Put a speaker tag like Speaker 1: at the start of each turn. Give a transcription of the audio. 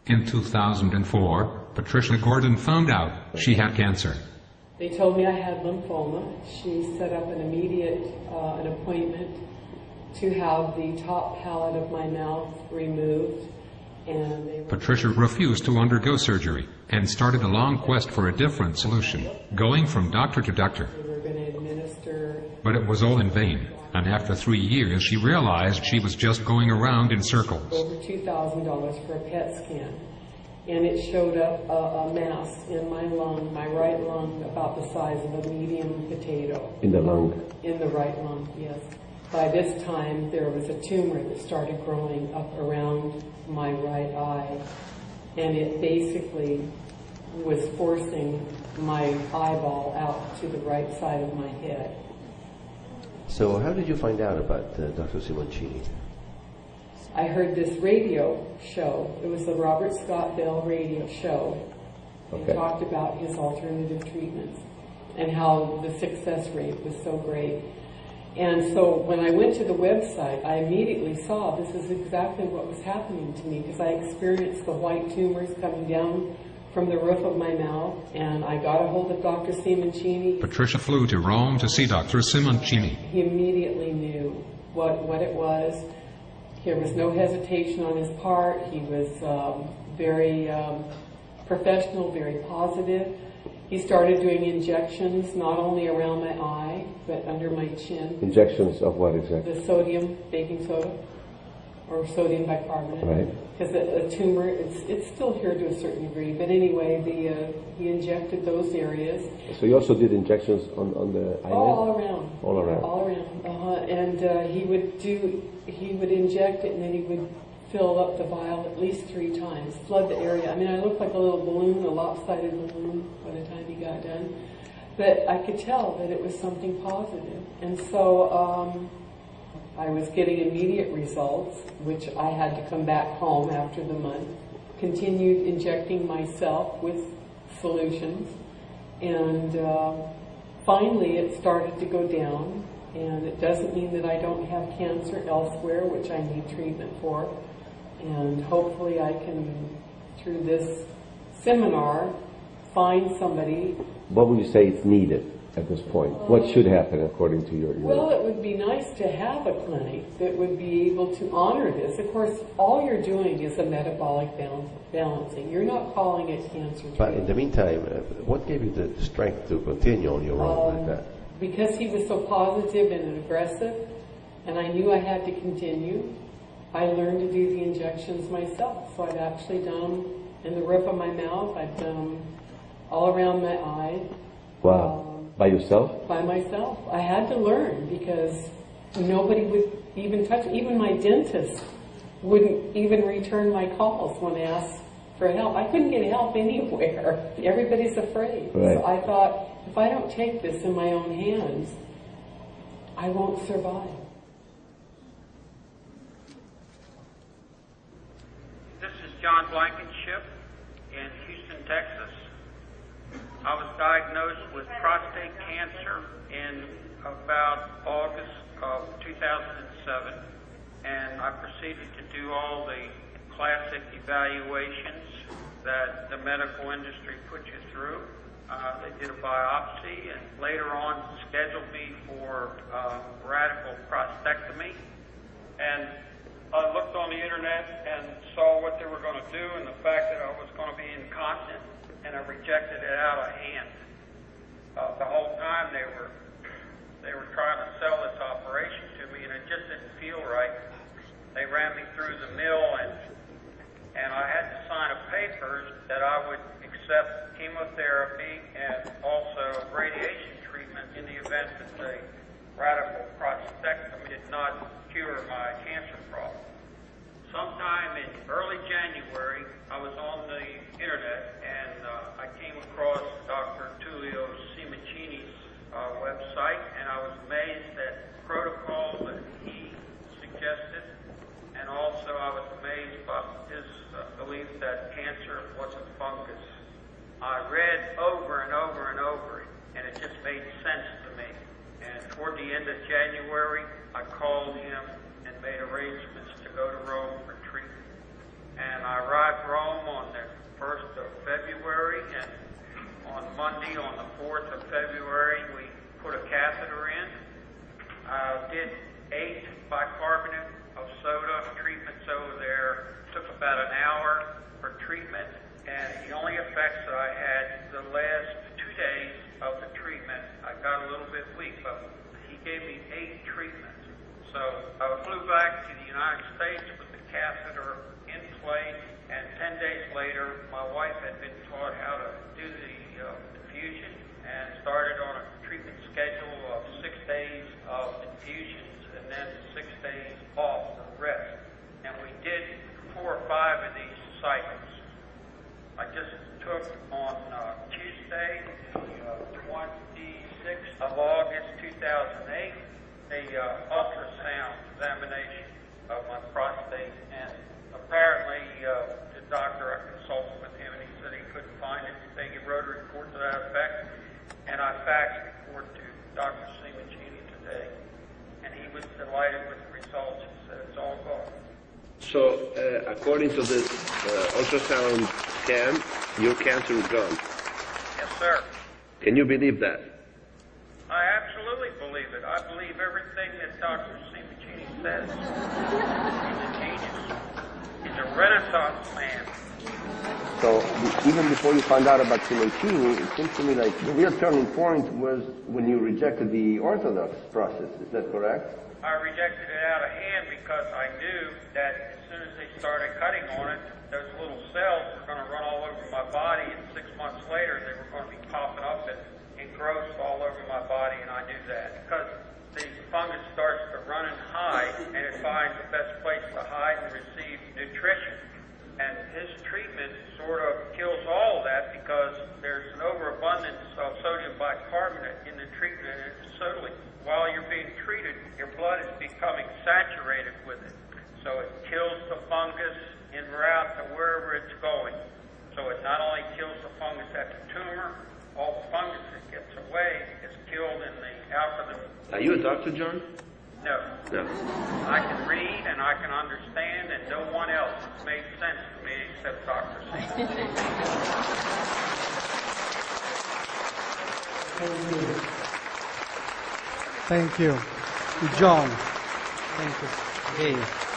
Speaker 1: In 2004, Patricia Gordon found out she had cancer.
Speaker 2: They told me I had lymphoma. She set up an immediate an appointment to have the top palate of my mouth removed. And
Speaker 1: Patricia refused to undergo surgery and started a long quest for a different solution, going from doctor to doctor.
Speaker 2: They were going to administer.
Speaker 1: But it was all in vain, and after 3 years she realized she was just going around in circles.
Speaker 2: Over $2,000 for a PET scan. And it showed up a mass in my lung, my right lung, about the size of a medium potato.
Speaker 3: In the lung?
Speaker 2: In the right lung, yes. By this time, there was a tumor that started growing up around my right eye, and it basically was forcing my eyeball out to the right side of my head.
Speaker 3: So how did you find out about Dr. Simoncini?
Speaker 2: I heard this radio show. It was the Robert Scott Bell radio show.
Speaker 3: Okay.
Speaker 2: He talked about his alternative treatments and how the success rate was so great. And so when I went to the website, I immediately saw this is exactly what was happening to me, because I experienced the white tumors coming down from the roof of my mouth, and I got a hold of Dr. Simoncini.
Speaker 1: Patricia flew to Rome to see Dr. Simoncini.
Speaker 2: He immediately knew what it was. There was no hesitation on his part. He was very professional, very positive. He started doing injections, not only around my eye, but under my chin.
Speaker 3: Injections of what exactly?
Speaker 2: The sodium baking soda, or sodium bicarbonate.
Speaker 3: Right.
Speaker 2: Because a tumor, it's still here to a certain degree. But anyway, he injected those areas.
Speaker 3: So you also did injections on the eyelid?
Speaker 2: All around.
Speaker 3: All around.
Speaker 2: All around. And he would inject it, and then he would fill up the vial at least 3 times, flood the area. I mean, I looked like a little balloon, a lopsided balloon by the time he got done. But I could tell that it was something positive. And so I was getting immediate results, which I had to come back home after the month, continued injecting myself with solutions, and finally it started to go down. And it doesn't mean that I don't have cancer elsewhere, which I need treatment for. And hopefully I can, through this seminar, find somebody.
Speaker 3: What would you say is needed at this point? What should happen according to your...
Speaker 2: Well, it would be nice to have a clinic that would be able to honor this. Of course, all you're doing is a metabolic balancing. You're not calling it cancer treatment.
Speaker 3: But in the meantime, what gave you the strength to continue on your own like that?
Speaker 2: Because he was so positive and aggressive, and I knew I had to continue, I learned to do the injections myself. So I've actually done them in the roof of my mouth. I've done them all around my eye.
Speaker 3: Wow. By yourself?
Speaker 2: By myself. I had to learn because nobody would even touch. Even my dentist wouldn't even return my calls when I asked for help. I couldn't get help anywhere. Everybody's afraid.
Speaker 3: Right.
Speaker 2: So I thought, if I don't take this in my own hands, I won't survive.
Speaker 4: This is John Blankenship in Houston, Texas. I was diagnosed with prostate cancer in about August of 2007, and I proceeded to do all the classic evaluations that the medical industry puts you through. They did a biopsy and later on scheduled me for radical prostatectomy. And I looked on the internet and saw what they were going to do and the fact that I was going to be incontinent, and I rejected it out of hand. The whole time they were trying to sell this operation to me, and it just didn't feel right. They ran me through the mill, and I had to sign a paper that I would accept chemotherapy and also radiation treatment in the event that the radical prostatectomy did not cure my cancer problem. Sometime in early January, I was on the internet and I came across Dr. Tullio Simoncini's website, and I was amazed at the protocol that he suggested, and also I was amazed by his belief that cancer wasn't fungus. I read over and over and over, and it just made sense to me. And toward the end of January, I called him and made arrangements to go to Rome for treatment. And I arrived in Rome on
Speaker 3: according to this ultrasound scan, your cancer is gone.
Speaker 4: Yes, sir.
Speaker 3: Can you believe that?
Speaker 4: I absolutely believe it. I believe everything that Dr. Simoncini says. He's a genius. He's a Renaissance man.
Speaker 3: So even before you found out about Simoncini, it seems to me like the real turning point was when you rejected the Orthodox process. Is that correct?
Speaker 4: I rejected it out of hand because I knew that as soon as they started cutting on it, those little cells were going to run all over my body, and 6 months later they were going to be popping up and gross all over my body, and I knew that. Because the fungus starts to run and hide, and it finds the best place to hide and receive nutrition. And his treatment sort of kills all of that because there's an overabundance of sodium bicarbonate in the treatment, and it's totally, while you're being treated, your blood is becoming saturated with it. So it kills the fungus en route to wherever it's going. So it not only kills the fungus at the tumor, all the fungus that gets away is killed in the algorithm.
Speaker 3: Are you a doctor, John?
Speaker 4: No.
Speaker 3: No.
Speaker 4: I can read and I can understand, and no one else has made sense to me except Dr. Simoncini.
Speaker 5: Thank you. John. Thank you. Hey.